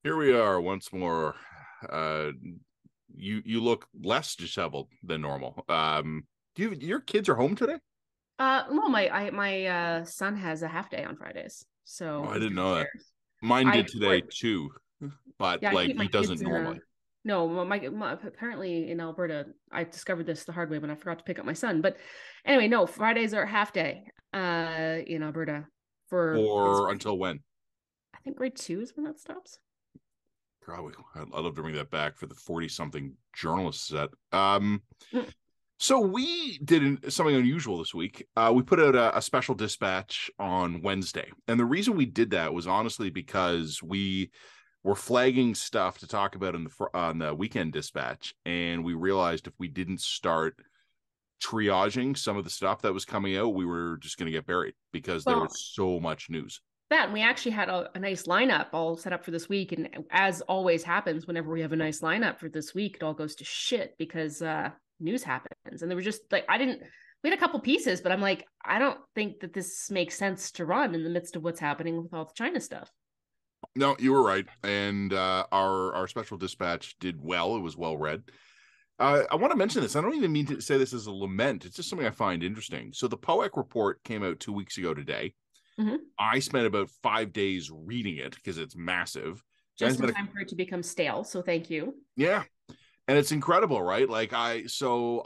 Here we are once more. Uh, you look less disheveled than normal. Your kids are home today? Well, my son has a half day on Fridays, Oh, so I he's didn't know that. downstairs. Mine I did today work. too, but Yeah, I like keep my he doesn't kids in normally. a. No, well, apparently in Alberta, I discovered this the hard way when I forgot to pick up my son. But anyway, no, Fridays are half day. In Alberta for kids. Or until when? I think grade two is when that stops. Probably. I'd love to bring that back for the 40-something journalists set. Mm. So we did something unusual this week. We put out a special dispatch on Wednesday, and the reason we did that was honestly because we were flagging stuff to talk about on the weekend dispatch, and we realized if we didn't start triaging some of the stuff that was coming out, we were just going to get buried because there Well, was so much news. that and we actually had a nice lineup all set up for this week, and as always happens, whenever we have a nice lineup for this week, it all goes to shit because news happens, and there was just like I didn't. We had a couple pieces, but I'm like, I don't think that this makes sense to run in the midst of what's happening with all the China stuff. No, you were right, and our special dispatch did well. It was well read. I want to mention this. I don't even mean to say this as a lament. It's just something I find interesting. So the POEC report came out 2 weeks ago today. Mm-hmm. I spent about 5 days reading it because it's massive. Then I Just in spent time for it to become stale. So thank you. yeah, and it's incredible, right? Like I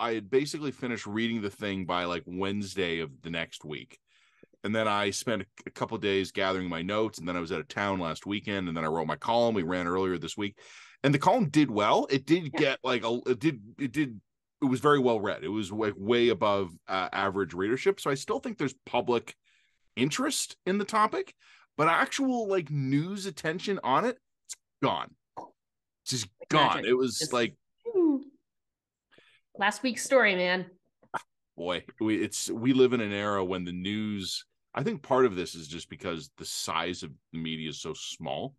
had basically finished reading the thing by like Wednesday of the next week. And then I spent a couple of days gathering my notes, and then I was out of town last weekend, and then I wrote my column. We ran earlier this week, and the column did well. It did Yeah. get like it was very well read. It was like way above average readership. So I still think there's public interest in the topic, but actual like news attention on it, it's gone. It's just Like gone. magic. It was Just like, last week's story, man. boy, we live in an era when the news. I think part of this is just because the size of the media is so small.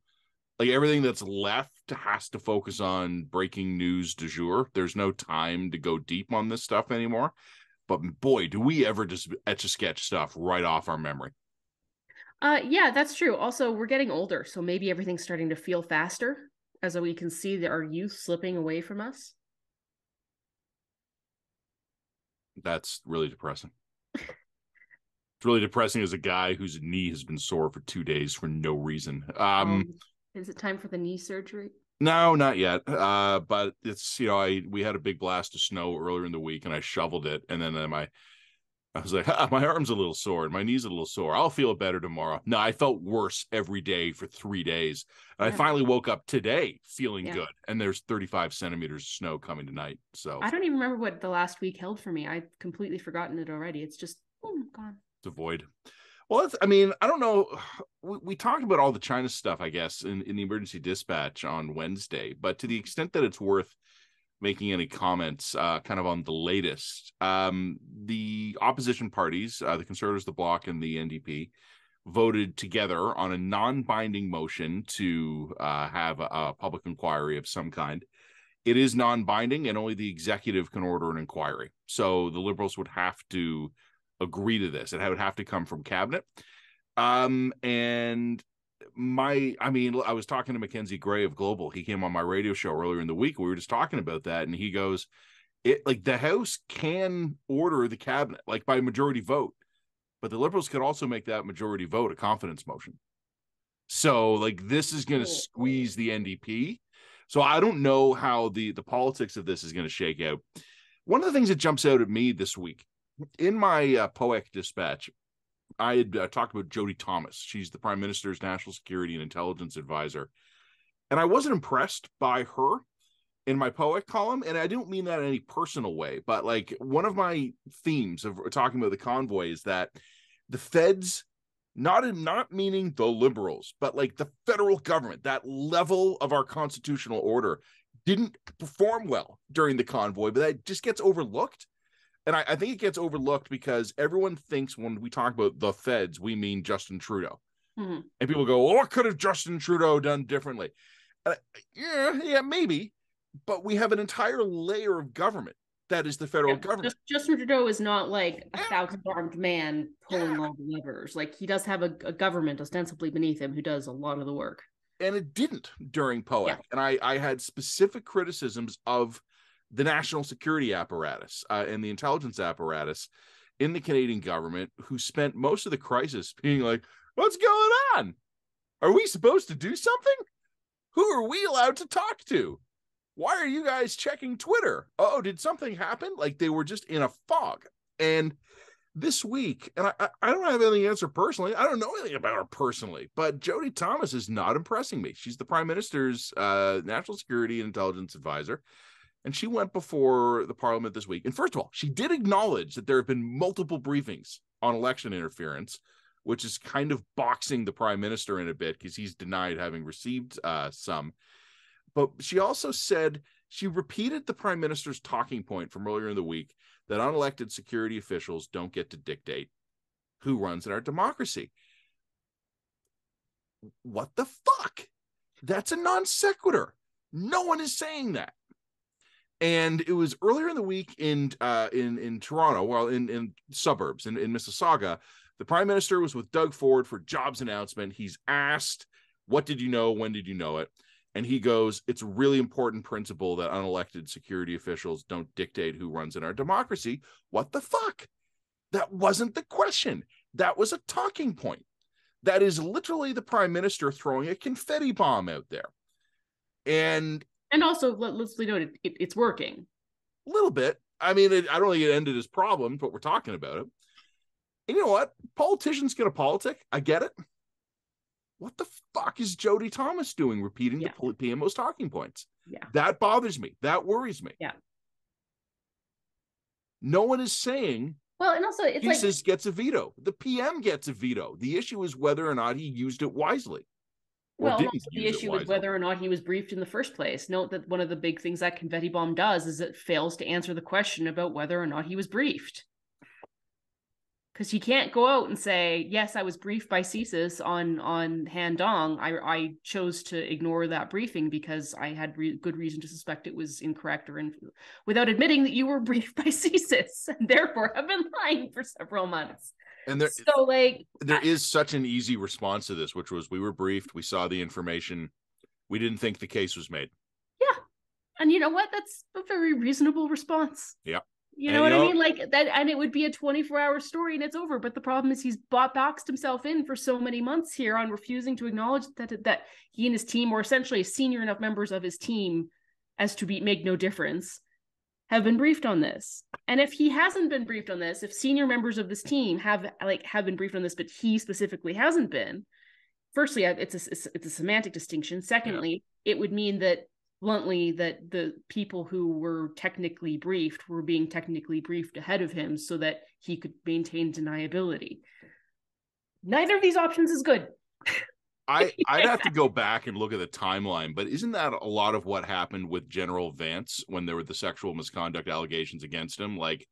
Like everything that's left has to focus on breaking news du jour. There's no time to go deep on this stuff anymore. But boy, do we ever just etch a sketch stuff right off our memory. Yeah, that's true. Also, we're getting older, so maybe everything's starting to feel faster as we can see that our youth slipping away from us. That's really depressing. It's really depressing as a guy whose knee has been sore for 2 days for no reason. Is it time for the knee surgery? No, not yet. But it's I we had a big blast of snow earlier in the week, and I shoveled it, and then I was like, my arm's a little sore, and my knee's a little sore. I'll feel better tomorrow. No, I felt worse every day for 3 days, and I Yeah, finally woke up today feeling yeah. good. And there's 35 centimeters of snow coming tonight, so I don't even remember what the last week held for me. I've completely forgotten it already. It's just gone. to avoid. Well, I mean, I don't know. We talked about all the China stuff, I guess, in the emergency dispatch on Wednesday, but to the extent that it's worth making any comments kind of on the latest, the opposition parties, the Conservatives, the Bloc, and the NDP, voted together on a non-binding motion to have a public inquiry of some kind. It is non-binding, and only the executive can order an inquiry. So the Liberals would have to agree to this. It would have to come from cabinet. And I was talking to Mackenzie Gray of Global. He came on my radio show earlier in the week. We were just talking about that, and he goes, "It like the House can order the cabinet like by majority vote, but the Liberals could also make that majority vote a confidence motion. So like this is going to squeeze the NDP. So I don't know how the politics of this is going to shake out. One of the things that jumps out at me this week in my POEC dispatch, I had talked about Jody Thomas. She's the Prime Minister's National Security and Intelligence Advisor. And I wasn't impressed by her in my POEC column. And I don't mean that in any personal way, but like one of my themes of talking about the convoy is that the feds, not meaning the liberals, but like the federal government, that level of our constitutional order didn't perform well during the convoy, but that just gets overlooked. And I think it gets overlooked because everyone thinks when we talk about the feds, we mean Justin Trudeau. Mm-hmm. And people go, oh, what could have Justin Trudeau done differently? Yeah, maybe. But we have an entire layer of government that is the federal Yeah, government. Justin Trudeau is not like a Yeah, thousand armed man yeah. pulling all the levers. Like he does have a government ostensibly beneath him who does a lot of the work. and it didn't during POAC. Yeah. And I had specific criticisms of the national security apparatus and the intelligence apparatus in the Canadian government, who spent most of the crisis being like, what's going on? Are we supposed to do something? Who are we allowed to talk to? Why are you guys checking Twitter? Oh, did something happen? Like, they were just in a fog. And this week, and I don't have any answer personally. I don't know anything about her personally, but Jody Thomas is not impressing me. She's the Prime Minister's national security and intelligence advisor, and she went before the Parliament this week. And first of all, she did acknowledge that there have been multiple briefings on election interference, which is kind of boxing the Prime Minister in a bit because he's denied having received some. But she also said, she repeated the Prime Minister's talking point from earlier in the week that unelected security officials don't get to dictate who runs in our democracy. What the fuck? That's a non sequitur. No one is saying that. And it was earlier in the week in Toronto, well, in suburbs, in Mississauga, the Prime Minister was with Doug Ford for jobs announcement. He's asked, what did you know? When did you know it? And he goes, it's a really important principle that unelected security officials don't dictate who runs in our democracy. What the fuck? That wasn't the question. That was a talking point. That is literally the Prime Minister throwing a confetti bomb out there. And also, let's note it's working. A little bit. I mean, I don't think it ended his problem, but we're talking about it. And you know what? Politicians get a politic. I get it. What the fuck is Jody Thomas doing repeating the PMO's talking points? Yeah. That bothers me. That worries me. Yeah. No one is saying, well, and also it's Jesus gets a veto. The PM gets a veto. The issue is whether or not he used it wisely. Well, the issue is whether or not he was briefed in the first place. Note that one of the big things that confetti bomb does is it fails to answer the question about whether or not he was briefed. Because he can't go out and say, yes, I was briefed by CSIS on Han Dong. I chose to ignore that briefing because I had good reason to suspect it was incorrect without admitting that you were briefed by CSIS and therefore have been lying for several months. And there is such an easy response to this, which was, we were briefed, we saw the information, we didn't think the case was made. Yeah. And you know what? That's a very reasonable response. Yeah. You know what I mean? Like that, and it would be a 24-hour story and it's over. But the problem is he's boxed himself in for so many months here on refusing to acknowledge that he and his team, or essentially senior enough members of his team as to make no difference, have been briefed on this. And if he hasn't been briefed on this, if senior members of this team have been briefed on this, but he specifically hasn't been, firstly, it's a semantic distinction. Secondly, it would mean that, bluntly, that the people who were technically briefed were being technically briefed ahead of him so that he could maintain deniability. Neither of these options is good. I'd have to go back and look at the timeline, but isn't that a lot of what happened with General Vance when there were the sexual misconduct allegations against him? Like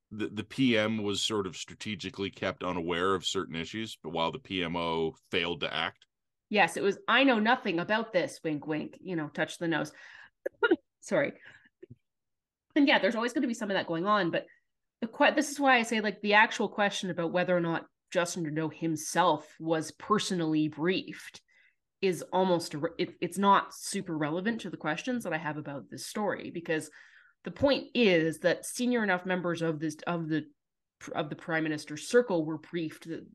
the PM was sort of strategically kept unaware of certain issues, but while the PMO failed to act. Yes, it was, I know nothing about this, wink, wink, touch the nose. Sorry. And yeah, there's always going to be some of that going on, but this is why I say, like, the actual question about whether or not Justin Trudeau himself was personally briefed is almost, it's not super relevant to the questions that I have about this story, because the point is that senior enough members of the Prime Minister's circle were briefed that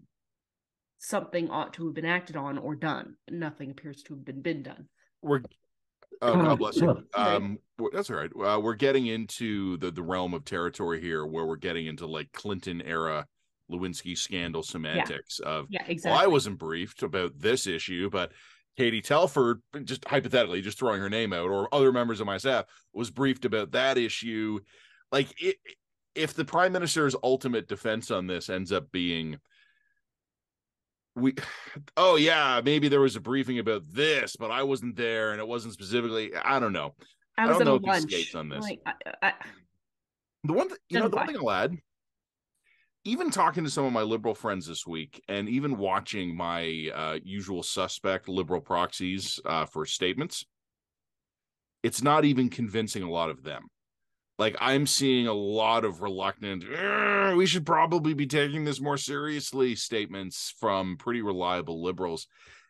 something ought to have been acted on or done. Nothing appears to have been done. God bless you. That's all right. We're getting into the realm of territory here where we're getting into like Clinton era Lewinsky scandal semantics of, exactly. Well, I wasn't briefed about this issue, but Katie Telford, just hypothetically, just throwing her name out, or other members of my staff was briefed about that issue. Like, if the Prime Minister's ultimate defense on this ends up being, maybe there was a briefing about this, but I wasn't there and it wasn't specifically, I don't know. I was don't know at a lunch. Skates on this. Like, the one thing I'll add, even talking to some of my liberal friends this week, and even watching my usual suspect liberal proxies for statements, it's not even convincing a lot of them. Like, I'm seeing a lot of reluctant, we should probably be taking this more seriously statements from pretty reliable liberals.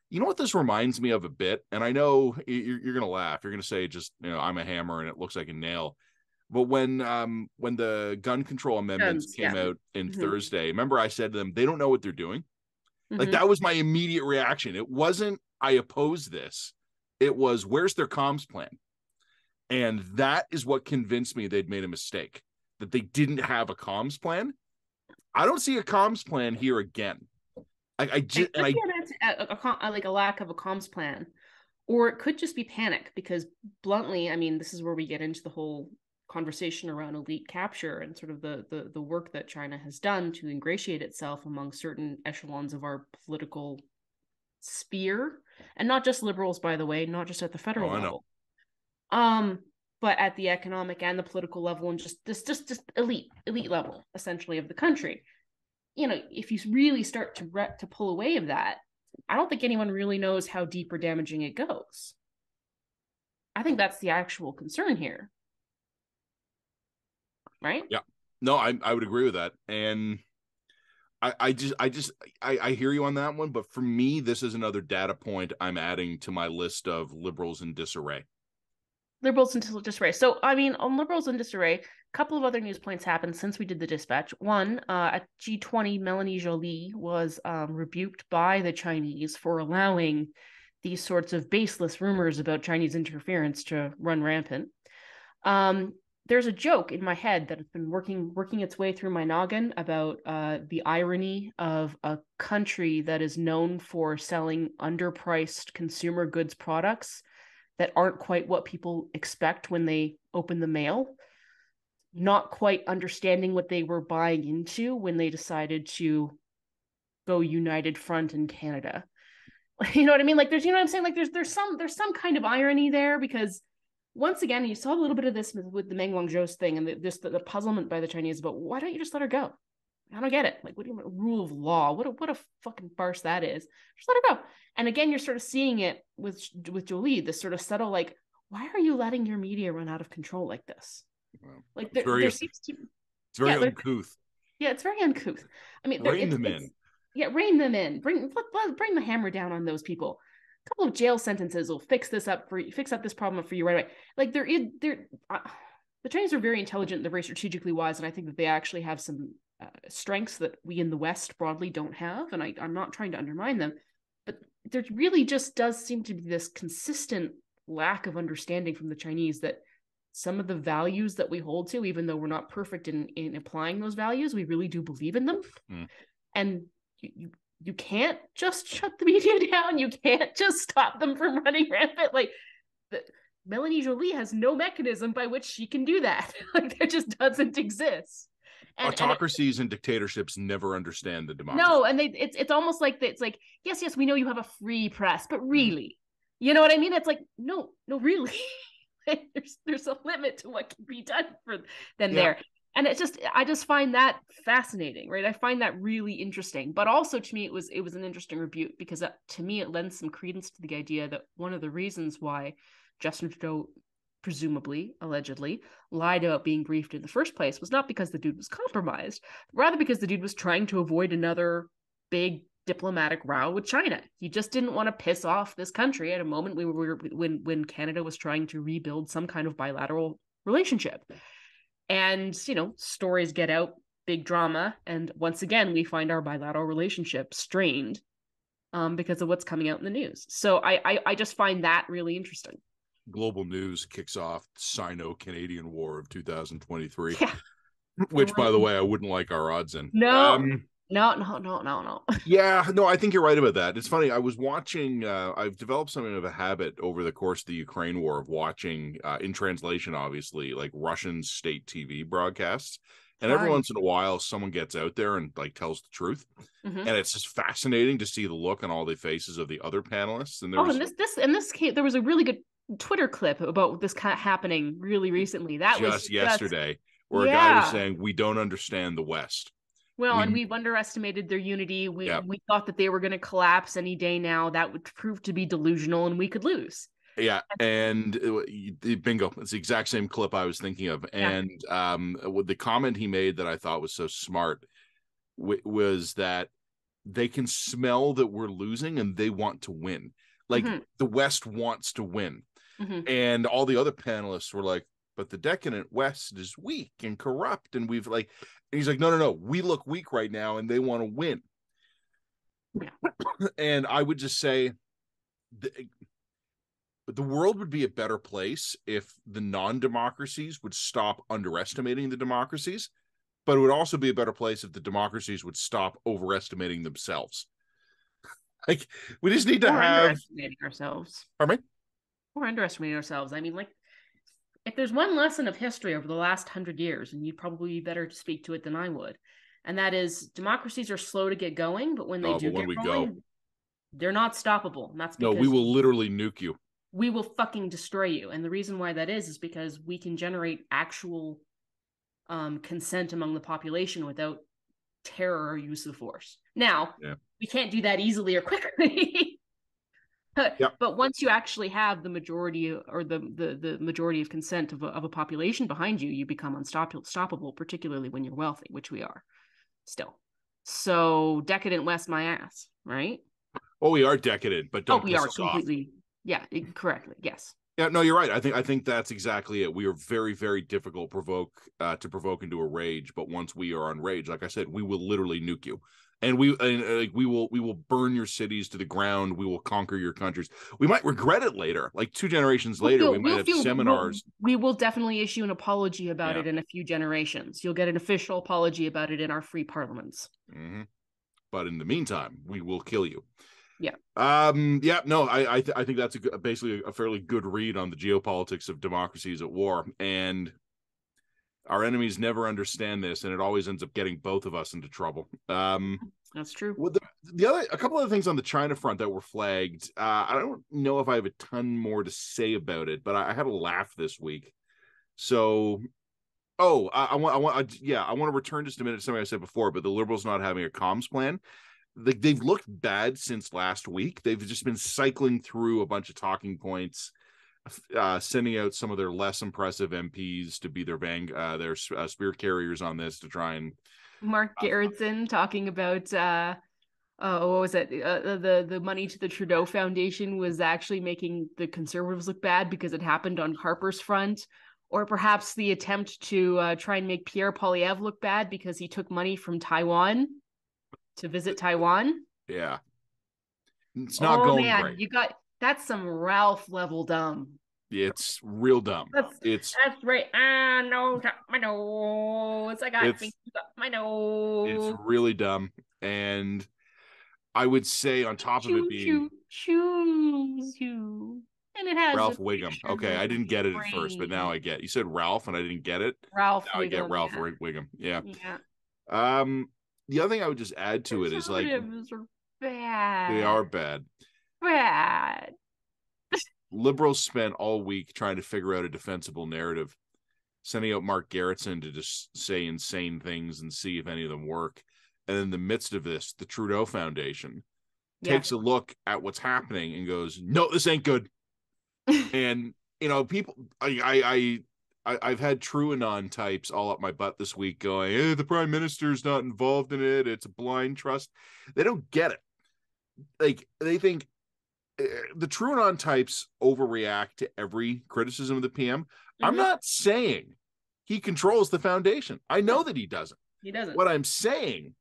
You know what this reminds me of a bit? And I know you're going to laugh. You're going to say just, I'm a hammer and it looks like a nail. But when the gun control amendments came out in Thursday, remember I said to them, they don't know what they're doing. Like that was my immediate reaction. It wasn't, I oppose this. It was, where's their comms plan? And that is what convinced me they'd made a mistake, that they didn't have a comms plan. I don't see a comms plan here again. Like a lack of a comms plan, or it could just be panic, because bluntly, I mean, this is where we get into the whole conversation around elite capture and sort of the work that China has done to ingratiate itself among certain echelons of our political sphere, and not just liberals, by the way, not just at the federal level, but at the economic and the political level, and just elite level, essentially, of the country. If you really start to pull away of that, I don't think anyone really knows how deep or damaging it goes. I think that's the actual concern here. Right? Yeah. No, I would agree with that. And I hear you on that one, but for me, this is another data point I'm adding to my list of liberals in disarray. So, I mean, on liberals in disarray, a couple of other news points happened since we did the dispatch. One, at G20, Melanie Joly was rebuked by the Chinese for allowing these sorts of baseless rumors about Chinese interference to run rampant. There's a joke in my head that has been working its way through my noggin about the irony of a country that is known for selling underpriced consumer goods products that aren't quite what people expect when they open the mail, not quite understanding what they were buying into when they decided to go united front in Canada. You know what I mean? Like, there's, you know what I'm saying? Like, there's some kind of irony there, because once again, you saw a little bit of this with the Meng Wanzhou's thing, and the puzzlement by the Chinese about, why don't you just let her go? I don't get it. Like, what do you mean, rule of law? What a fucking farce that is. Just let her go. And again, you're sort of seeing it with Joly, this sort of subtle, like, why are you letting your media run out of control like this? Well, like there seems to, it's very uncouth. Yeah, it's very uncouth. I mean, rein them in. Yeah, rein them in. Bring the hammer down on those people. A couple of jail sentences will fix this problem for you right away. Like, the Chinese are very intelligent, they're very strategically wise, and I think that they actually have some strengths that we in the West broadly don't have, and I'm not trying to undermine them, but there really just does seem to be this consistent lack of understanding from the Chinese that some of the values that we hold to, even though we're not perfect in applying those values, we really do believe in them. And you can't just shut the media down. You can't just stop them from running rampant. Like, Melanie Joly has no mechanism by which she can do that. Like, there just doesn't exist. Autocracies and dictatorships never understand the democracy. No, and it's almost like it's like, yes, we know you have a free press, but really, you know what I mean? It's like, no, really. there's a limit to what can be done for them there. And I just find that fascinating, right? I find that really interesting. But also, to me, it was an interesting rebuke, because to me, it lends some credence to the idea that one of the reasons why Justin Trudeau presumably, allegedly, lied about being briefed in the first place was not because the dude was compromised, rather because the dude was trying to avoid another big diplomatic row with China. He just didn't want to piss off this country at a moment when Canada was trying to rebuild some kind of bilateral relationship. And, stories get out, big drama, and once again, we find our bilateral relationship strained because of what's coming out in the news. So I just find that really interesting. Global News kicks off Sino-Canadian War of 2023, which, by the way, I wouldn't like our odds in. No. Yeah, no, I think you're right about that. It's funny. I was watching, I've developed something of a habit over the course of the Ukraine war of watching, in translation, obviously, like Russian state TV broadcasts. And every once in a while, someone gets out there and like tells the truth. And it's just fascinating to see the look on all the faces of the other panelists. And in this case, there was a really good Twitter clip about this kind of happening really recently. That was just yesterday, where a guy was saying, we don't understand the West. Well, and we've underestimated their unity. We thought that they were going to collapse any day now. That would prove to be delusional, and we could lose. Yeah, and bingo. It's the exact same clip I was thinking of. And the comment he made that I thought was so smart was that they can smell that we're losing and they want to win. Like the West wants to win. And all the other panelists were like, but the decadent West is weak and corrupt. And we've like, and he's like, no, we look weak right now and they want to win. Yeah. And I would just say the world would be a better place if the non-democracies would stop underestimating the democracies, but it would also be a better place if the democracies would stop overestimating themselves. Like, we just need to underestimating ourselves. Pardon me? We're underestimating ourselves. I mean, like, if there's one lesson of history over the last 100 years, and you'd probably be better to speak to it than I would, and that is democracies are slow to get going, but when they go, they're not stoppable. And that's because we will literally nuke you. We will fucking destroy you. And the reason why that is because we can generate actual consent among the population without terror or use of force. Now, we can't do that easily or quickly. But once you actually have the majority or the majority of consent of a population behind you, you become unstoppable, particularly when you're wealthy, which we are still. So decadent West, my ass, right? Oh, we are decadent, but don't we are completely. Yeah, correctly. Yes. Yeah, no, you're right. I think that's exactly it. We are very, very difficult to provoke into a rage. But once we are on rage, like I said, we will literally nuke you, and we will burn your cities to the ground. We will conquer your countries. We might regret it later, like 2 generations later. We might have seminars. We will definitely issue an apology about it in a few generations. You'll get an official apology about it in our free parliaments. But in the meantime, we will kill you. Yeah. I think that's basically a fairly good read on the geopolitics of democracies at war, and our enemies never understand this, and it always ends up getting both of us into trouble. That's true. Well, a couple of things on the China front that were flagged. I don't know if I have a ton more to say about it, but I had a laugh this week. So, I want to return just a minute to something I said before, but the Liberals not having a comms plan. They've looked bad since last week. They've just been cycling through a bunch of talking points, sending out some of their less impressive MPs to be their spear carriers on this to try and. Mark Gerritsen talking about what was it? The money to the Trudeau Foundation was actually making the Conservatives look bad because it happened on Harper's front, or perhaps the attempt to try and make Pierre Poilievre look bad because he took money from Taiwan to visit Taiwan. Yeah. It's not going great. That's some Ralph level dumb. It's real dumb. That's right. No, my nose. I got my nose. It's really dumb. And I would say on top of it being and it has Ralph Wiggum. Okay, I didn't get it at first, but now I get. You said Ralph and I didn't get it. Ralph now Wiggum, I get Ralph Wiggum. Yeah. The other thing I would just add to it is like bad. They are bad. Bad. Liberals spent all week trying to figure out a defensible narrative, sending out Mark Gerritsen to just say insane things and see if any of them work. And in the midst of this, the Trudeau Foundation takes a look at what's happening and goes, "No, this ain't good." And people, I've had TrueAnon types all up my butt this week going, "Hey, the Prime Minister's not involved in it. It's a blind trust." They don't get it. Like, they think the TrueAnon types overreact to every criticism of the PM. I'm not saying he controls the foundation. I know that he doesn't. He doesn't. What I'm saying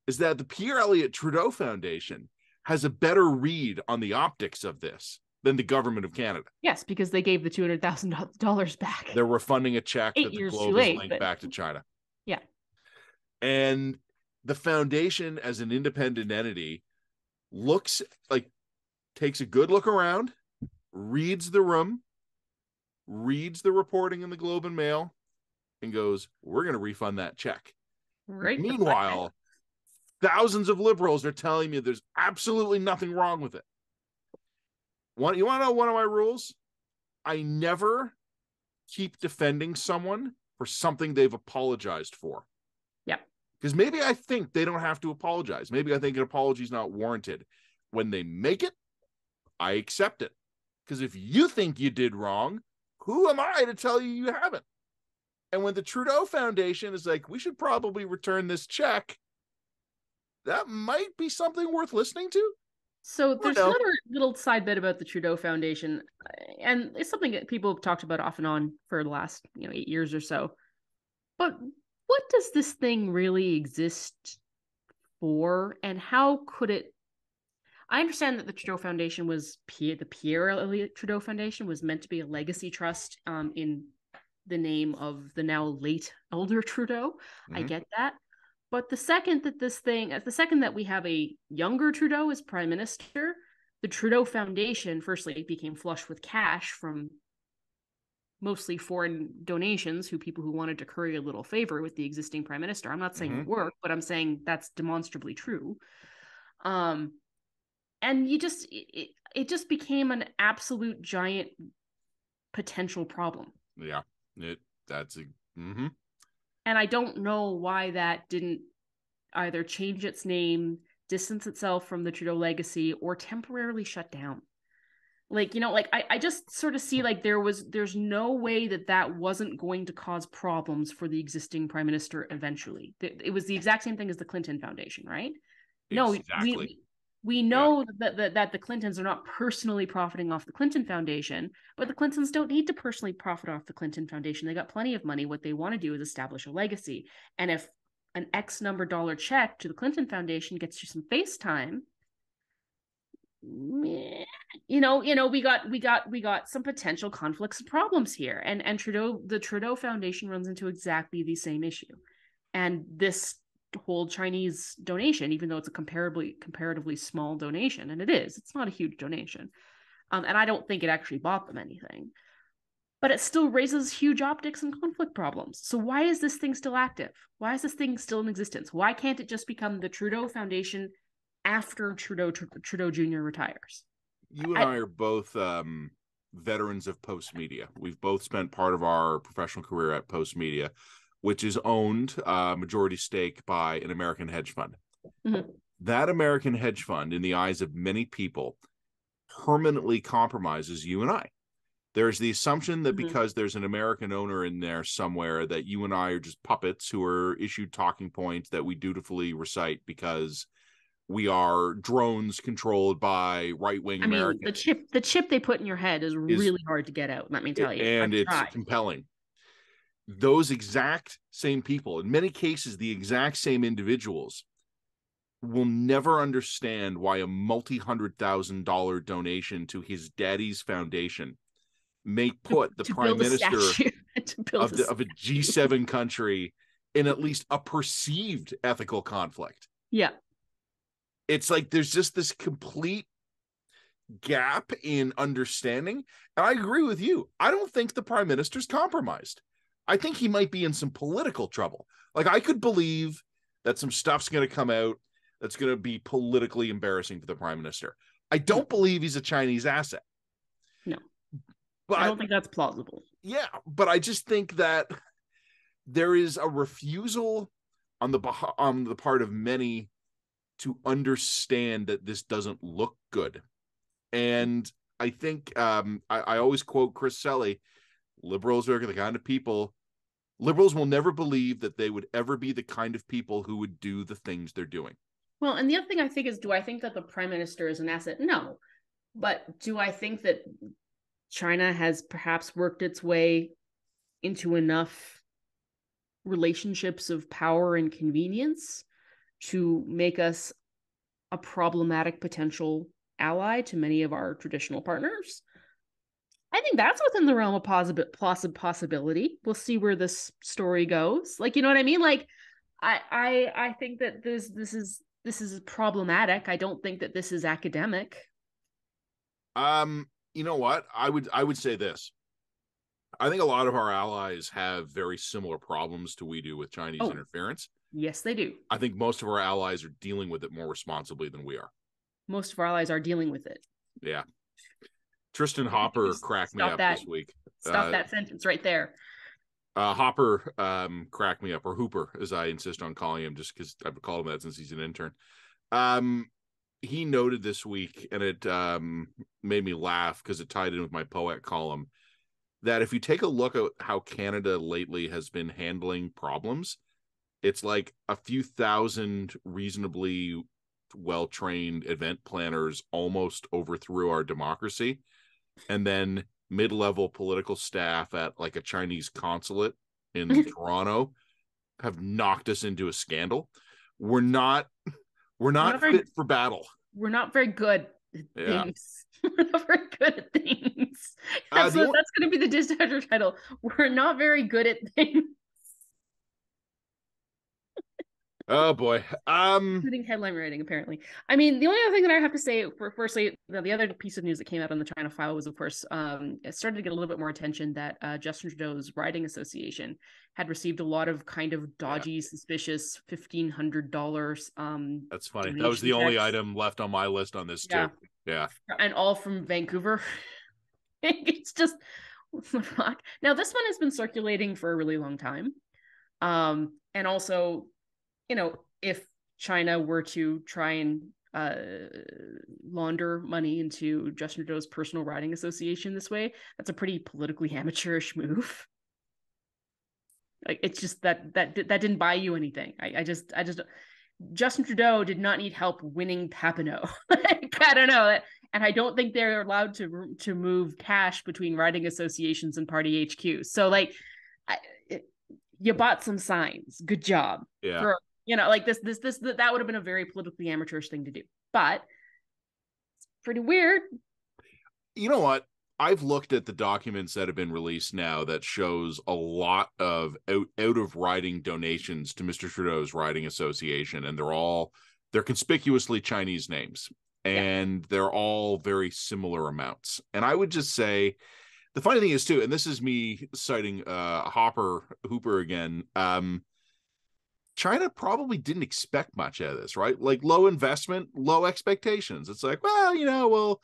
is that the Pierre Elliott Trudeau Foundation has a better read on the optics of this than the government of Canada. Yes, because they gave the $200,000 back. They're refunding a check that the Globe is linked back to China. Yeah. And the foundation as an independent entity takes a good look around, reads the room, reads the reporting in the Globe and Mail, and goes, "We're going to refund that check." Right. Meanwhile, thousands of Liberals are telling me there's absolutely nothing wrong with it. You want to know one of my rules? I never keep defending someone for something they've apologized for. Yeah. Because maybe I think they don't have to apologize. Maybe I think an apology is not warranted. When they make it, I accept it. Because if you think you did wrong, who am I to tell you you haven't? And when the Trudeau Foundation is like, "We should probably return this check," that might be something worth listening to. So Or there's no. another little side bit about the Trudeau Foundation, and it's something that people have talked about off and on for the last 8 years or so. But what does this thing really exist for, and how could it? I understand that the Trudeau Foundation was the Pierre Elliott Trudeau Foundation was meant to be a legacy trust in the name of the now late elder Trudeau. I Mhm. get that. But the second that we have a younger Trudeau as prime minister, the Trudeau Foundation, firstly, became flush with cash from mostly foreign donations people who wanted to curry a little favor with the existing prime minister. I'm not saying it Mhm. worked, but I'm saying that's demonstrably true. Um, and it just became an absolute giant potential problem. Yeah. That's a mhm. And I don't know why that didn't either change its name, distance itself from the Trudeau legacy, or temporarily shut down. I just sort of see like there's no way that wasn't going to cause problems for the existing prime minister eventually. It was the exact same thing as the Clinton Foundation, right? No, Exactly. we Yeah. know that the Clintons are not personally profiting off the Clinton Foundation, but the Clintons don't need to personally profit off the Clinton Foundation. They got plenty of money. What they want to do is establish a legacy. And if an X number dollar check to the Clinton Foundation gets you some face time, we got some potential conflicts and problems here. And the Trudeau Foundation runs into exactly the same issue. And this whole Chinese donation, even though it's a comparatively small donation, and it's not a huge donation. And I don't think it actually bought them anything, but it still raises huge optics and conflict problems. So why is this thing still active? Why is this thing still in existence? Why can't it just become the Trudeau Foundation after Trudeau Jr. retires? You and I I are both veterans of Postmedia. We've both spent part of our professional career at Postmedia, which is owned majority stake by an American hedge fund. Mhm. That American hedge fund, in the eyes of many people, permanently compromises you and I. There's the assumption that because there's an American owner in there somewhere, that you and I are just puppets who are issued talking points that we dutifully recite because we are drones controlled by right-wing I mean, Americans. the chip they put in your head is really hard to get out. Let me tell you, And I've it's tried. compelling. Those exact same people, in many cases, the exact same individuals, will never understand why a multi-$100,000 donation to his daddy's foundation may put the To prime build a minister statue, to build of a G7 country in at least a perceived ethical conflict. Yeah. It's like there's just this complete gap in understanding. And I agree with you. I don't think the prime minister's compromised. I think he might be in some political trouble. Like, I could believe that some stuff's going to come out that's going to be politically embarrassing for the prime minister. I don't believe he's a Chinese asset. No, but I don't think that's plausible. Yeah, but I just think that there is a refusal on the part of many to understand that this doesn't look good. And I think I always quote Chris Selly: liberals are the kind of people, liberals will never believe that they would ever be the kind of people who would do the things they're doing. Well, and the other thing I think is, do I think that the prime minister is an asset? No. But do I think that China has perhaps worked its way into enough relationships of power and convenience to make us a problematic potential ally to many of our traditional partners? I think that's within the realm of possibility. We'll see where this story goes. Like, you know what I mean? Like, I think that this is problematic. I don't think that this is academic. You know what? I would say this. I think a lot of our allies have very similar problems to we do with Chinese interference. Yes, they do. I think most of our allies are dealing with it more responsibly than we are. Most of our allies are dealing with it. Yeah. Tristan Hopper cracked me up this week. Stop that sentence right there. Hopper cracked me up, or Hooper, as I insist on calling him, just because I've called him that since he's an intern. He noted this week, and it made me laugh because it tied in with my Poet column, that if you take a look at how Canada lately has been handling problems, it's like a few thousand reasonably well-trained event planners almost overthrew our democracy, and then mid-level political staff at like a Chinese consulate in Toronto have knocked us into a scandal. We're not fit for battle. We're not very good at things. We're not very good at things. That's going to be the Dispatcher title. We're not very good at things. Oh boy. Including headline writing, apparently. I mean, the only other thing that I have to say, firstly, the other piece of news that came out on the China File was, of course, it started to get a little bit more attention that Justin Trudeau's Riding Association had received a lot of kind of dodgy, suspicious $1,500. That's funny. That was the only item left on my list on this too. Yeah. And all from Vancouver. It's just, what the fuck? Now, this one has been circulating for a really long time. And also, you know, if China were to try and launder money into Justin Trudeau's personal riding association this way, that's a pretty politically amateurish move. Like, it's just that didn't buy you anything. I just Justin Trudeau did not need help winning Papineau. Like, I don't know. And I don't think they're allowed to move cash between riding associations and party HQ. So, like, you bought some signs. Good job. Yeah. For, you know, like this, that would have been a very politically amateurish thing to do. But it's pretty weird. You know what? I've looked at the documents that have been released now that shows a lot of out of riding donations to Mr. Trudeau's riding association, and they're conspicuously Chinese names, and they're all very similar amounts. And I would just say, the funny thing is too, and this is me citing Hooper again, China probably didn't expect much out of this, right? Like, low investment, low expectations. It's like, well, you know,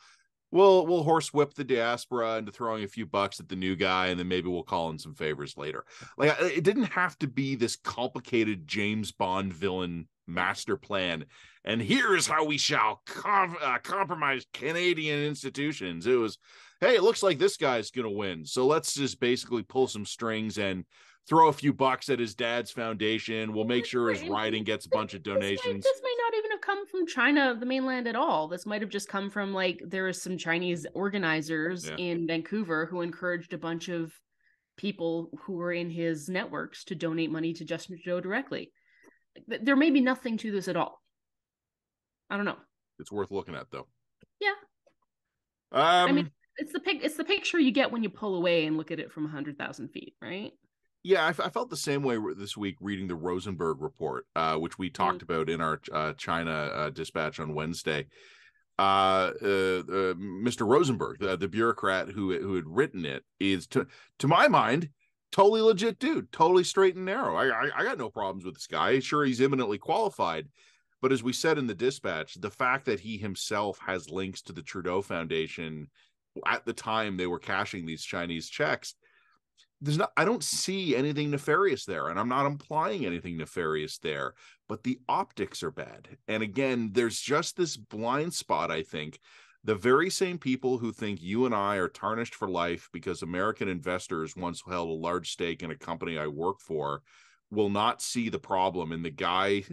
we'll horsewhip the diaspora into throwing a few bucks at the new guy, and then maybe we'll call in some favors later. Like, it didn't have to be this complicated James Bond villain master plan. And here's how we shall compromise Canadian institutions. It was, hey, it looks like this guy's going to win, so let's just basically pull some strings and throw a few bucks at his dad's foundation. We'll make sure his riding gets a bunch of donations. This might not even have come from China, the mainland, at all. This might have just come from, like, there was some Chinese organizers in Vancouver who encouraged a bunch of people who were in his networks to donate money to Justin Trudeau directly. There may be nothing to this at all. I don't know. It's worth looking at, though. Yeah. I mean, it's the picture you get when you pull away and look at it from 100,000 feet, right? Yeah, I felt the same way this week reading the Rosenberg report, which we talked about in our China dispatch on Wednesday. Mr. Rosenberg, the bureaucrat who had written it, is, to my mind, totally legit dude, totally straight and narrow. I got no problems with this guy. Sure, he's eminently qualified. But as we said in the dispatch, the fact that he himself has links to the Trudeau Foundation at the time they were cashing these Chinese checks, I don't see anything nefarious there, and I'm not implying anything nefarious there, but the optics are bad. And again, there's just this blind spot, I think. The very same people who think you and I are tarnished for life because American investors once held a large stake in a company I work for will not see the problem in the guy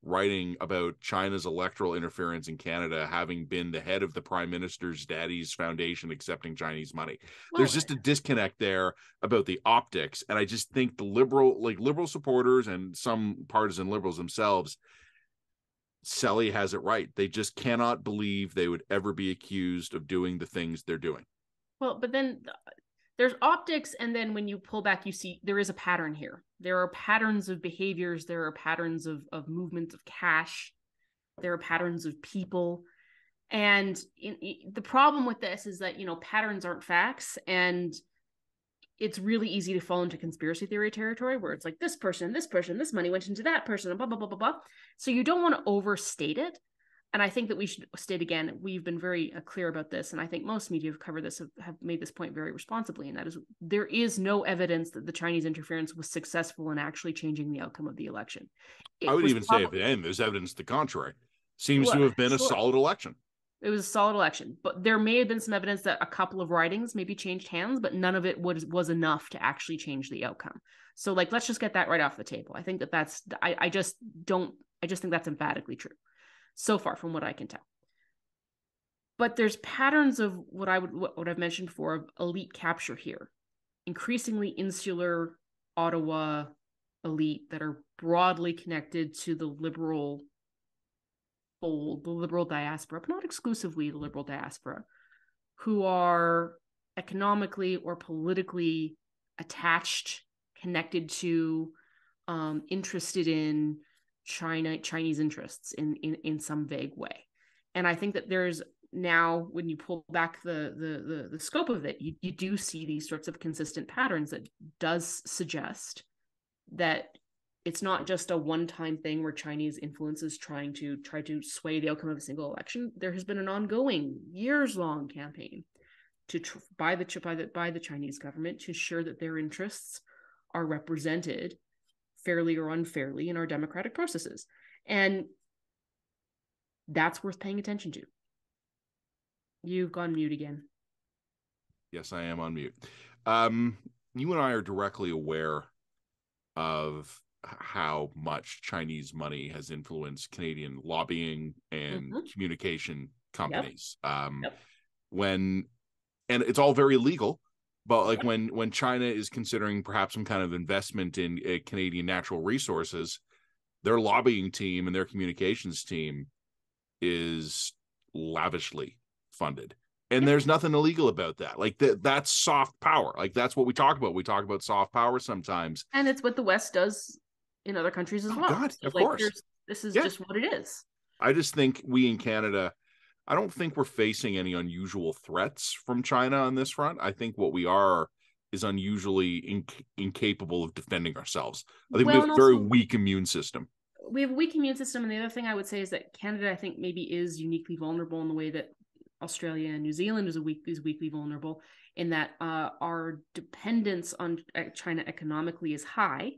writing about China's electoral interference in Canada having been the head of the Prime Minister's daddy's foundation accepting Chinese money. Well, there's just a disconnect there about the optics. And I just think the liberal supporters and some partisan liberals themselves, Selly has it right. They just cannot believe they would ever be accused of doing the things they're doing. Well, but then there's optics, and then when you pull back, you see there is a pattern here. There are patterns of behaviors. There are patterns of movement of cash. There are patterns of people. And the problem with this is that, you know, patterns aren't facts. And it's really easy to fall into conspiracy theory territory where it's like this person, this money went into that person, and blah, blah, blah, blah, blah. So you don't want to overstate it. And I think that we should state again, we've been very clear about this, and I think most media have covered this, have made this point very responsibly, and that is there is no evidence that the Chinese interference was successful in actually changing the outcome of the election. I would even say at the end, there's evidence to the contrary. Seems to have been a solid election. It was a solid election, but there may have been some evidence that a couple of ridings maybe changed hands, but none of it was enough to actually change the outcome. So like, let's just get that right off the table. I think I just think that's emphatically true so far from what I can tell. But there's patterns of what I've mentioned before of elite capture here, increasingly insular Ottawa elite that are broadly connected to the liberal diaspora, but not exclusively the liberal diaspora, who are economically or politically attached, connected to, interested in Chinese interests in some vague way. And I think that there's now, when you pull back the scope of it, you do see these sorts of consistent patterns that does suggest that it's not just a one-time thing where Chinese influence is try to sway the outcome of a single election. There has been an ongoing, years-long campaign by the Chinese government to ensure that their interests are represented fairly or unfairly in our democratic processes, and that's worth paying attention to. You've gone mute again. Yes, I am on mute. You and I are directly aware of how much Chinese money has influenced Canadian lobbying and communication companies. Yep. And it's all very legal, but like when China is considering perhaps some kind of investment in Canadian natural resources, their lobbying team and their communications team is lavishly funded. And there's nothing illegal about that. Like that's soft power. Like that's what we talk about. We talk about soft power sometimes. And it's what the West does in other countries as well. God, so, of course. This is just what it is. I just think we in Canada, I don't think we're facing any unusual threats from China on this front. I think what we are is unusually incapable of defending ourselves. I think we have a very weak immune system. We have a weak immune system. And the other thing I would say is that Canada, I think, maybe is uniquely vulnerable in the way that Australia and New Zealand is weakly vulnerable, in that our dependence on China economically is high,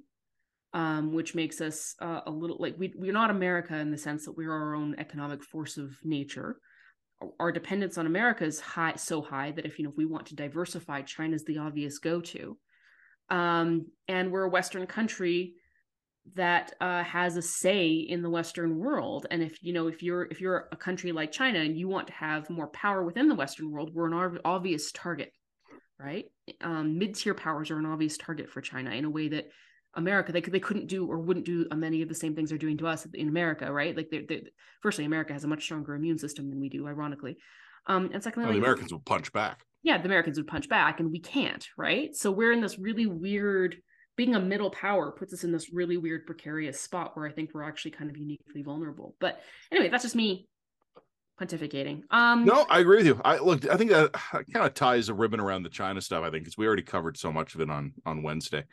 which makes us a little like we're not America in the sense that we're our own economic force of nature. Our dependence on America is so high that if we want to diversify, China's the obvious go-to. And we're a Western country that has a say in the Western world. And if you're a country like China and you want to have more power within the Western world, we're an obvious target, right? Mid-tier powers are an obvious target for China in a way that America, they couldn't do or wouldn't do many of the same things they're doing to us in America, right? Like firstly, America has a much stronger immune system than we do, ironically. And secondly, the Americans will punch back. Yeah, the Americans would punch back, and we can't, right? So we're in this really weird, being a middle power puts us in this really weird, precarious spot where I think we're actually kind of uniquely vulnerable. But anyway, that's just me pontificating. No, I agree with you. I think that kind of ties a ribbon around the China stuff, I think, because we already covered so much of it on Wednesday.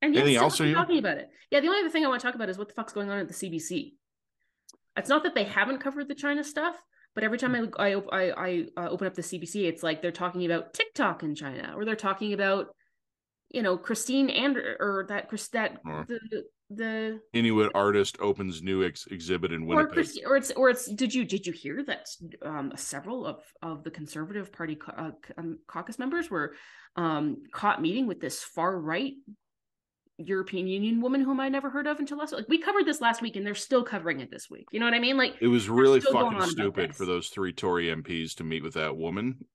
And anything else? Talking about it. Yeah, the only other thing I want to talk about is what the fuck's going on at the CBC. It's not that they haven't covered the China stuff, but every time I open up the CBC, it's like they're talking about TikTok in China, or they're talking about Christine the Inuit artist opens new exhibit in Winnipeg. Or it's did you hear that several of the Conservative Party caucus members were caught meeting with this far right European Union woman whom I never heard of until last week. Like, we covered this last week and they're still covering it this week. You know what I mean? Like, it was really fucking stupid for those 3 Tory MPs to meet with that woman.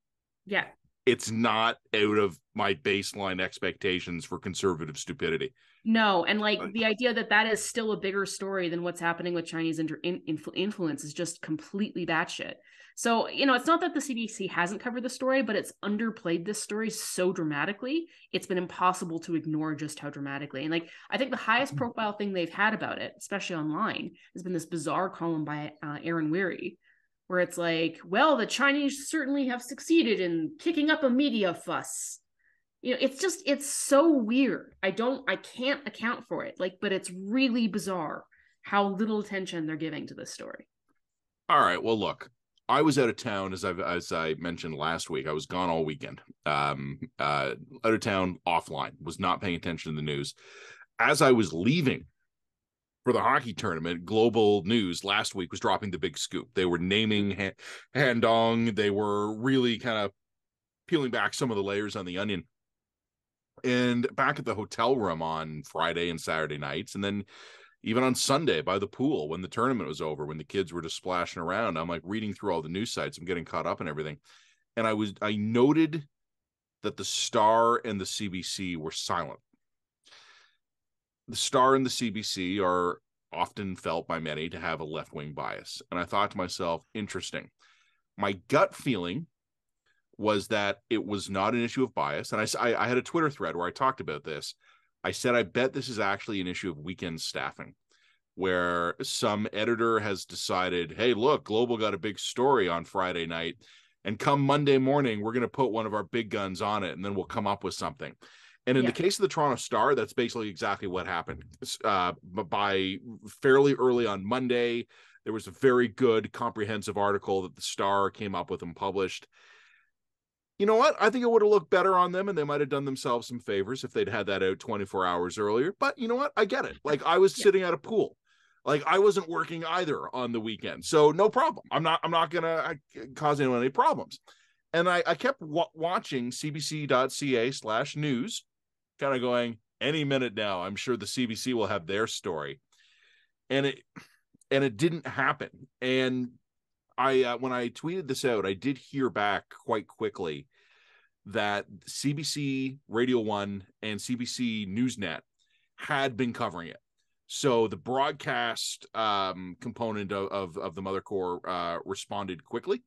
Yeah. It's not out of my baseline expectations for conservative stupidity. No, and the idea that is still a bigger story than what's happening with Chinese influence is just completely batshit. So, it's not that the CBC hasn't covered the story, but it's underplayed this story so dramatically, it's been impossible to ignore just how dramatically. And I think the highest profile thing they've had about it, especially online, has been this bizarre column by Aaron Weary, where it's like, well, the Chinese certainly have succeeded in kicking up a media fuss. It's so weird. I can't account for it. But it's really bizarre how little attention they're giving to this story. All right. Well, look, I was out of town, as I mentioned last week. I was gone all weekend. Out of town, offline, was not paying attention to the news. As I was leaving for the hockey tournament, Global News last week was dropping the big scoop. They were naming Handong. They were really kind of peeling back some of the layers on the onion. And back at the hotel room on Friday and Saturday nights, and then even on Sunday by the pool when the tournament was over, when the kids were just splashing around, I'm like reading through all the news sites. I'm getting caught up in everything. And I noted that the Star and the CBC were silent. The Star and the CBC are often felt by many to have a left-wing bias. And I thought to myself, interesting. My gut feeling was that it was not an issue of bias. And I had a Twitter thread where I talked about this. I said, I bet this is actually an issue of weekend staffing, where some editor has decided, hey, look, Global got a big story on Friday night, and come Monday morning, we're going to put one of our big guns on it, and then we'll come up with something. And in the case of the Toronto Star, that's basically exactly what happened. By fairly early on Monday, there was a very good, comprehensive article that the Star came up with and published. You know what? I think it would have looked better on them, and they might have done themselves some favors if they'd had that out 24 hours earlier. But you know what? I get it. Like, I was sitting at a pool. Like, I wasn't working either on the weekend. So no problem. I'm not going to cause anyone any problems. And I kept watching cbc.ca/news, kind of going, any minute now, I'm sure the CBC will have their story. And it didn't happen. And when I tweeted this out, I did hear back quite quickly that CBC Radio 1 and CBC Newsnet had been covering it. So the broadcast component of the Mother Corps responded quickly,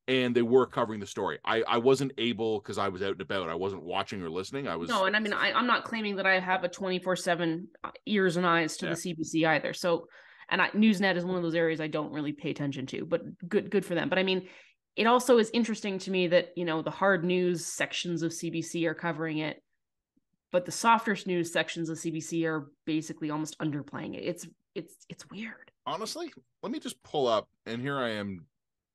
and they were covering the story. I wasn't able, because I was out and about. I wasn't watching or listening. No, and I mean, I'm not claiming that I have a 24/7 ears and eyes to the CBC either. So, and Newsnet is one of those areas I don't really pay attention to, but good for them. But I mean, it also is interesting to me that, the hard news sections of CBC are covering it, but the softer news sections of CBC are basically almost underplaying it. It's weird. Honestly, let me just pull up, and here I am.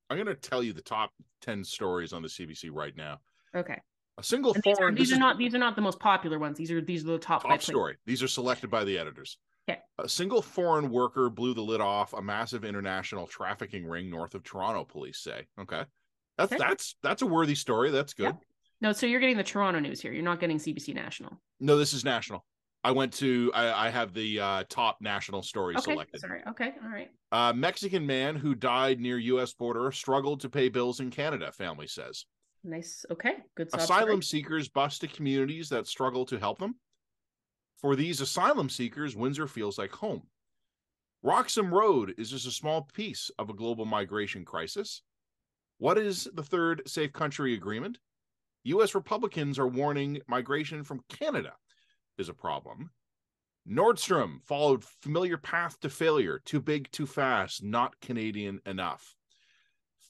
I'm going to tell you the top 10 stories on the CBC right now. Okay. A single and foreign. These are not the most popular ones. These are the top story. These are selected by the editors. Okay. A single foreign worker blew the lid off a massive international trafficking ring north of Toronto, police say. Okay. That's a worthy story. That's good. Yeah. No, so you're getting the Toronto news here. You're not getting CBC National. No, this is national. I have the top national stories selected. Sorry. Okay. All right. Mexican man who died near U.S. border struggled to pay bills in Canada, family says. Nice. Okay. Good. Asylum seekers bust to communities that struggle to help them. For these asylum seekers, Windsor feels like home. Roxham Road is just a small piece of a global migration crisis. What is the third safe country agreement? U.S. Republicans are warning migration from Canada is a problem. Nordstrom followed familiar path to failure. Too big, too fast, not Canadian enough.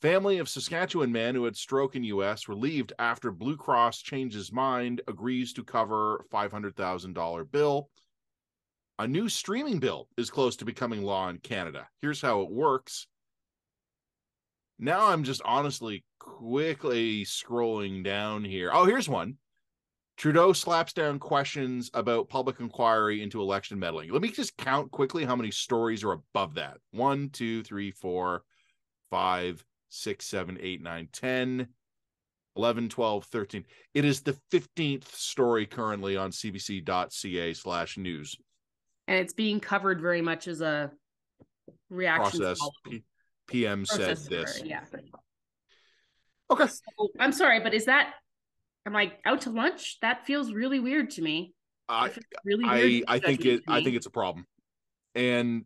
Family of Saskatchewan man who had stroke in U.S. relieved after Blue Cross changes mind, agrees to cover $500,000 bill. A new streaming bill is close to becoming law in Canada. Here's how it works. Now I'm just honestly quickly scrolling down here. Oh, here's one. Trudeau slaps down questions about public inquiry into election meddling. Let me just count quickly how many stories are above that. 1, 2, 3, 4, 5, 6, 7, 8, 9, 10, 11, 12, 13. It is the 15th story currently on cbc.ca/news. And it's being covered very much as a reaction process. PM said this. Yeah. Okay. So, I'm sorry, but am I out to lunch? That feels really weird to me. I think it's a problem. And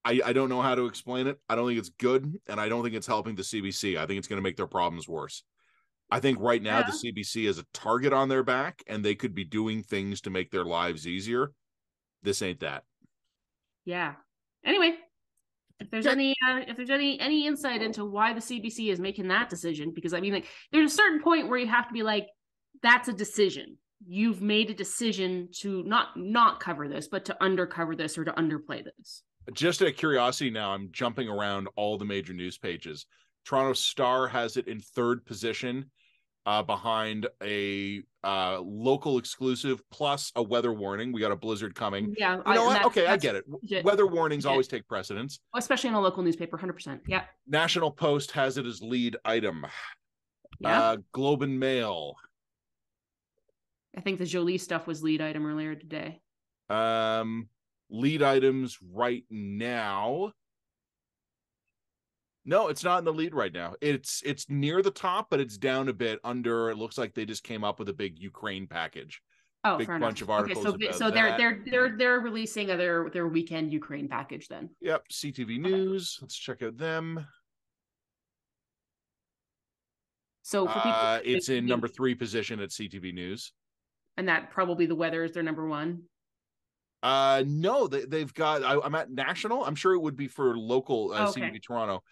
I don't know how to explain it. I don't think it's good, and I don't think it's helping the CBC. I think it's going to make their problems worse. I think right now the CBC is a target on their back, and they could be doing things to make their lives easier. This ain't that. Yeah. Anyway, if there's any insight into why the CBC is making that decision, because I mean, like, there's a certain point where you have to be like, that's a decision. You've made a decision to not cover this, but to undercover this or to underplay this. Just out of curiosity now, I'm jumping around all the major news pages. Toronto Star has it in third position. behind a local exclusive plus a weather warning. We got a blizzard coming. Yeah, You know what? Okay, I that's get it. legit. Weather warnings Legit. always take precedence. Especially in a local newspaper, 100%. Yeah. National Post has it as lead item. Yeah. Globe and Mail. I think the Jolie stuff was lead item earlier today. Lead items right now. No, it's not in the lead right now. It's near the top, but it's down a bit under. It looks like they just came up with a big Ukraine package. Oh, big fair bunch enough. of articles. Okay, so they're releasing their weekend Ukraine package then. Yep, CTV News. Let's check out them. So for people, it's in number 3 position at CTV News, and that probably the weather is their number 1. No, they've got. I'm at national. I'm sure it would be for local CTV Toronto.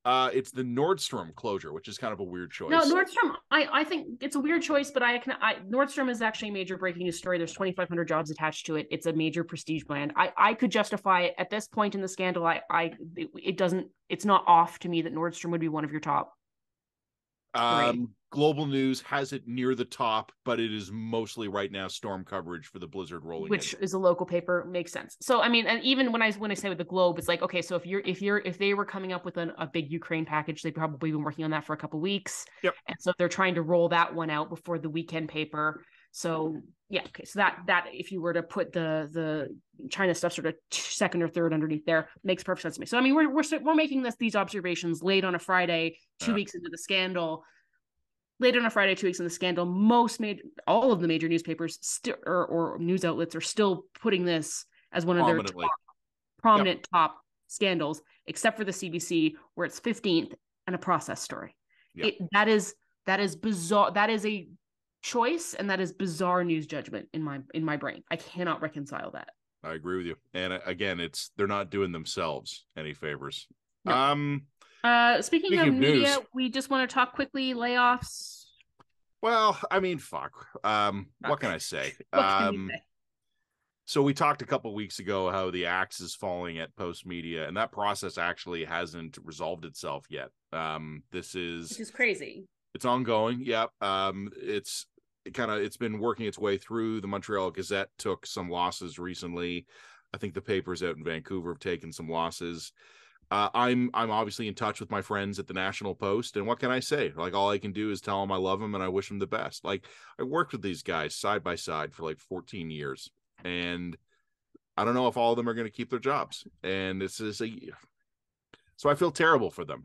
It's the Nordstrom closure, which is kind of a weird choice. No, Nordstrom, I think it's a weird choice, but Nordstrom is actually a major breaking news story. There's 2,500 jobs attached to it. It's a major prestige brand. I could justify it at this point in the scandal. It's not off to me that Nordstrom would be one of your top 3. Global News has it near the top, but it is mostly right now storm coverage for the blizzard rolling, which is a local paper. Makes sense. So I mean, and even when I say with the Globe, it's like, okay, so if they were coming up with a big Ukraine package, they've probably been working on that for a couple of weeks. Yep. And so they're trying to roll that one out before the weekend paper. So yeah, okay. So that if you were to put the China stuff sort of second or third underneath there, makes perfect sense to me. So I mean, we're making these observations late on a Friday, 2 weeks into the scandal. Later on a Friday, 2 weeks in the scandal, all of the major newspapers or news outlets are still putting this as one of their prominent top scandals, except for the CBC, where it's 15th and a process story. Yep. That is bizarre. That is a choice, and that is bizarre news judgment in my brain. I cannot reconcile that. I agree with you. And again, they're not doing themselves any favors. No. Speaking of media, news, we just want to talk quickly layoffs. Well, I mean, fuck. What can I say? So we talked a couple of weeks ago how the axe is falling at Post Media, and that process actually hasn't resolved itself yet. Which is crazy. It's ongoing. Yep. It's been working its way through. The Montreal Gazette took some losses recently. I think the papers out in Vancouver have taken some losses. I'm obviously in touch with my friends at the National Post, and what can I say? Like, all I can do is tell them I love them and I wish them the best. Like, I worked with these guys side by side for like 14 years, and I don't know if all of them are going to keep their jobs. And so I feel terrible for them.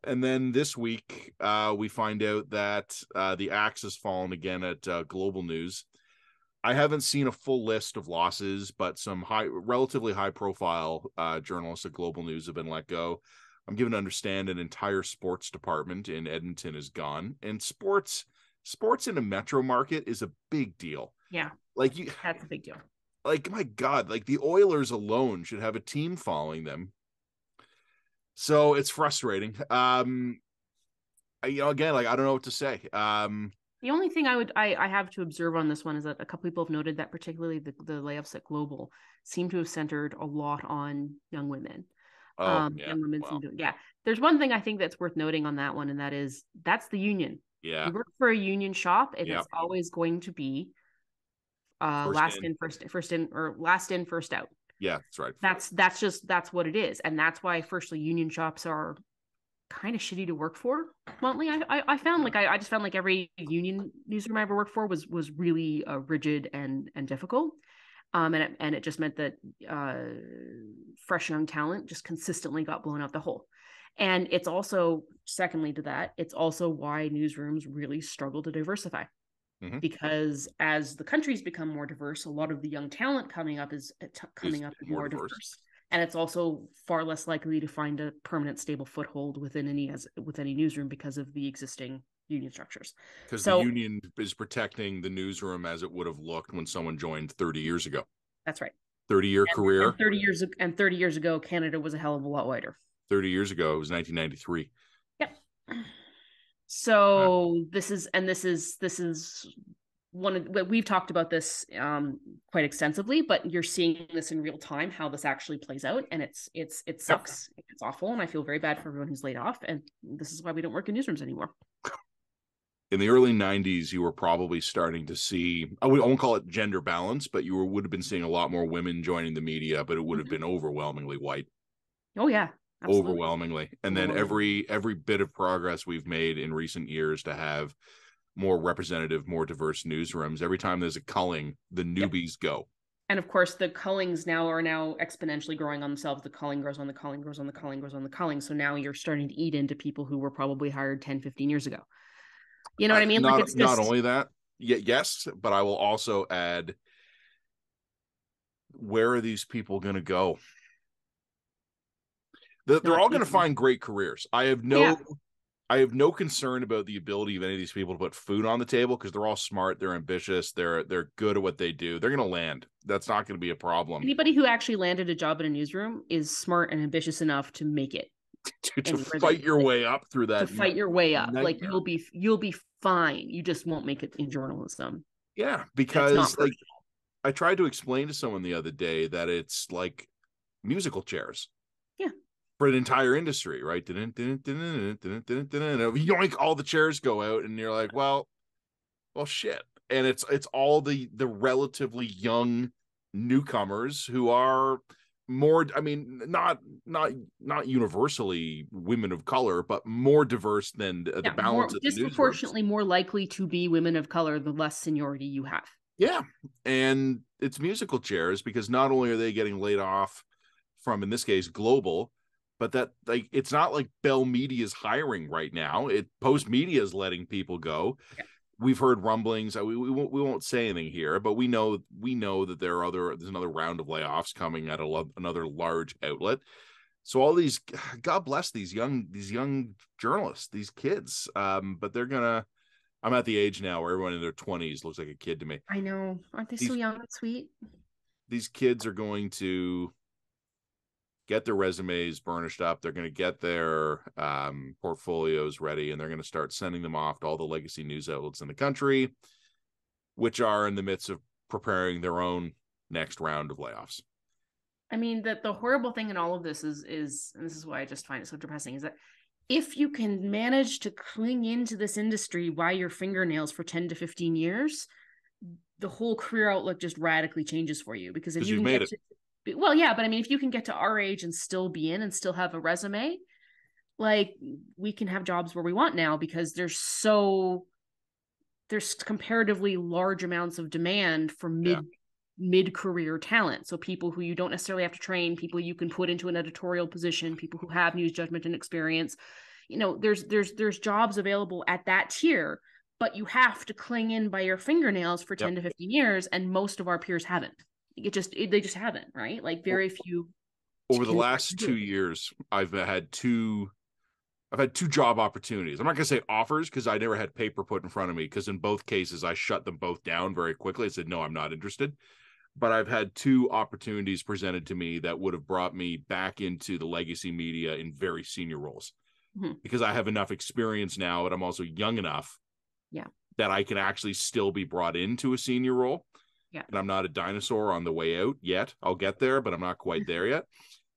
And then this week, we find out that the axe has fallen again at Global News. I haven't seen a full list of losses, but some relatively high-profile journalists at Global News have been let go. I'm given to understand an entire sports department in Edmonton is gone, and sports in a metro market is a big deal. Yeah, that's a big deal. Like, my God, like the Oilers alone should have a team following them. So it's frustrating. Again, like, I don't know what to say. The only thing I have to observe on this one is that a couple people have noted that particularly the layoffs at Global seem to have centered a lot on young women. Young women seem to, There's one thing I think that's worth noting on that one, and that's the union. Yeah. You work for a union shop, and it's always going to be last in, first out. Yeah, that's right. That's what it is. And that's why firstly union shops are kind of shitty to work for. Bluntly, I found I just found like every union newsroom I ever worked for was really rigid and difficult. And it just meant that fresh young talent just consistently got blown out the hole. And it's also, secondly to that, it's also why newsrooms really struggle to diversify. Mm-hmm. Because as the country's become more diverse, a lot of the young talent coming up is more diverse. And it's also far less likely to find a permanent, stable foothold within any newsroom because of the existing union structures. Because the union is protecting the newsroom as it would have looked when someone joined 30 years ago. That's right. 30-year career. And 30 years ago, Canada was a hell of a lot wider. 30 years ago, it was 1993. Yep. So this is one of we've talked about this quite extensively, but you're seeing this in real time, how this actually plays out, and it sucks. It's awful, and I feel very bad for everyone who's laid off, and this is why we don't work in newsrooms anymore. in the early 90s, you were probably starting to see, I won't call it gender balance, but would have been seeing a lot more women joining the media, but it would have been overwhelmingly white. Oh yeah, absolutely. Overwhelmingly. And then every bit of progress we've made in recent years to have more representative, more diverse newsrooms, every time there's a culling, the newbies go. And of course, the cullings are now exponentially growing on themselves. The culling grows on the culling, grows on the culling, grows on the culling. So now you're starting to eat into people who were probably hired 10, 15 years ago. You know what I mean? Not, like, it's just... not only that, yes, but I will also add, where are these people going to go? They're all going to find great careers. I have no concern about the ability of any of these people to put food on the table, because they're all smart, they're ambitious, they're good at what they do. They're going to land. That's not going to be a problem. Anybody who actually landed a job in a newsroom is smart and ambitious enough to make it. to fight your way up through that. To fight your way up. Nightmare. Like you'll be fine. You just won't make it in journalism. Yeah, because like I tried to explain to someone the other day that it's like musical chairs. Yeah. For an entire industry, right? Yoink, all the chairs go out, and you're like, well, shit. And it's all the relatively young newcomers who are more, I mean, not universally women of color, but more diverse than the balance of the disproportionately more likely to be women of color the less seniority you have. Yeah. And it's musical chairs, because not only are they getting laid off from, in this case, Global, but that, like, it's not like Bell Media is hiring right now. Post Media is letting people go. Yeah. We've heard rumblings. We won't say anything here, but we know that there's another round of layoffs coming at another large outlet. So all these, God bless these young journalists, these kids. But they're gonna. I'm at the age now where everyone in their 20s looks like a kid to me. I know. Aren't they so young and sweet? These kids are going to get their resumes burnished up. They're going to get their portfolios ready, and they're going to start sending them off to all the legacy news outlets in the country, which are in the midst of preparing their own next round of layoffs. I mean, the horrible thing in all of this is, and this is why I just find it so depressing, is that if you can manage to cling into this industry by your fingernails for 10 to 15 years, the whole career outlook just radically changes for you. Because if you've made it. Well, yeah, but I mean, if you can get to our age and still be in and still have a resume, like, we can have jobs where we want now, because there's comparatively large amounts of demand for mid-career talent. So people who you don't necessarily have to train, people you can put into an editorial position, people who have news judgment and experience. You know, there's jobs available at that tier, but you have to cling in by your fingernails for 10 to 15 years, and most of our peers haven't. They just haven't, right? Like, very few. Over the last 2 years, I've had two job opportunities. I'm not going to say offers, because I never had paper put in front of me, because in both cases I shut them both down very quickly. I said, no, I'm not interested. But I've had two opportunities presented to me that would have brought me back into the legacy media in very senior roles, because I have enough experience now, but I'm also young enough that I can actually still be brought into a senior role. Yeah. And I'm not a dinosaur on the way out yet. I'll get there, but I'm not quite there yet.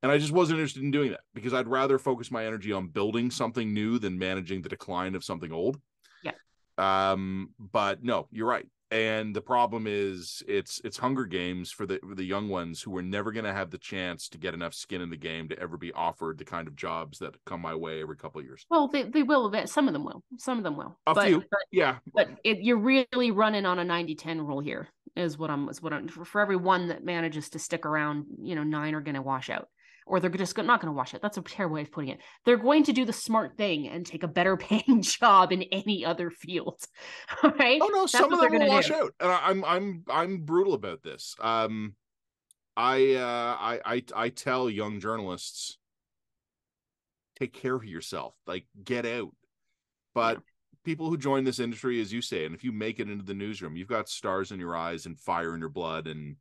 And I just wasn't interested in doing that, because I'd rather focus my energy on building something new than managing the decline of something old. Yeah. But no, you're right. And the problem is it's Hunger Games for the young ones who are never going to have the chance to get enough skin in the game to ever be offered the kind of jobs that come my way every couple of years. Well, they will. Some of them will. A few. Yeah. But you're really running on a 90-10 rule here is what I'm for every one that manages to stick around, 9 are going to wash out. Or they're just not going to wash it. That's a terrible way of putting it. They're going to do the smart thing and take a better paying job in any other field. All right? Oh no, some of them will wash out. And I'm brutal about this. I tell young journalists, take care of yourself. Like, get out. But people who join this industry, as you say, and if you make it into the newsroom, you've got stars in your eyes and fire in your blood, and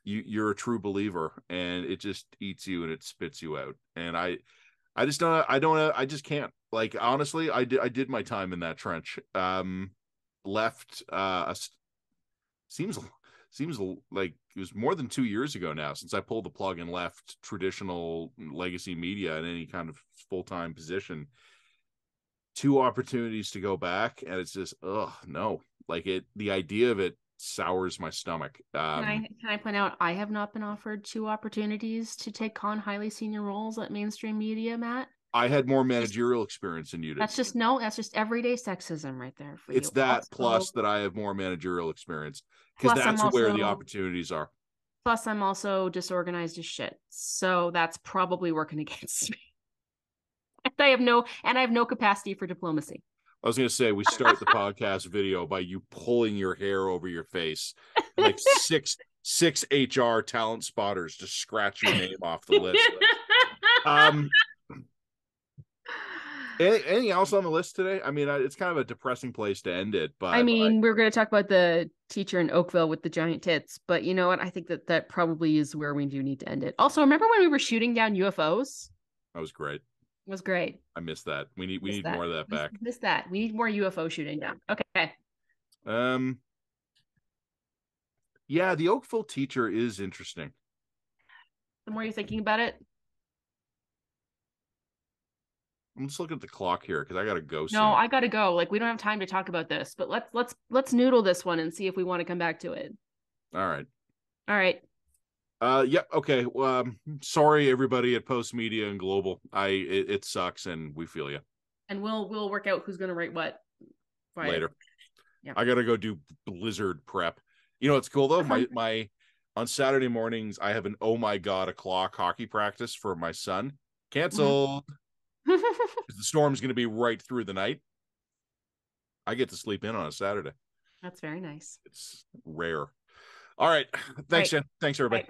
you're a true believer, and it just eats you and it spits you out. And I just can't. Like, honestly, I did my time in that trench. Left seems like it was more than 2 years ago now since I pulled the plug and left traditional legacy media in any kind of full-time position. 2 opportunities to go back, and it's just, no. Like the idea of it sours my stomach. Can I point out I have not been offered 2 opportunities to take on highly senior roles at mainstream media, Matt. I had more managerial experience than you did. That's just everyday sexism right there for you. It's that also, plus that I have more managerial experience, because that's where the opportunities are. Plus, I'm also disorganized as shit, so that's probably working against me. I have no capacity for diplomacy. I was going to say, we start the podcast video by you pulling your hair over your face, like six HR talent spotters to scratch your name off the list. Anything else on the list today? I mean, it's kind of a depressing place to end it, but I mean, we're going to talk about the teacher in Oakville with the giant tits, but you know what? I think that probably is where we do need to end it. Also, remember when we were shooting down UFOs? That was great. It was great. I missed that. We need more of that back. Missed that. We need more UFO shooting down. Okay. Yeah, the Oakville teacher is interesting. The more you're thinking about it, I'm just looking at the clock here because I gotta go. No, I gotta go. Like, we don't have time to talk about this, but let's noodle this one and see if we want to come back to it. All right. Yeah. Okay. Sorry, everybody at Post Media and Global. It sucks, and we feel you. And we'll work out who's gonna write what later. Yeah. I gotta go do Blizzard prep. You know, it's cool though. My on Saturday mornings, I have an oh my god o'clock hockey practice for my son. Canceled. The storm's going to be right through the night. I get to sleep in on a Saturday. That's very nice. It's rare. All right. Thanks, Jen. Thanks, everybody.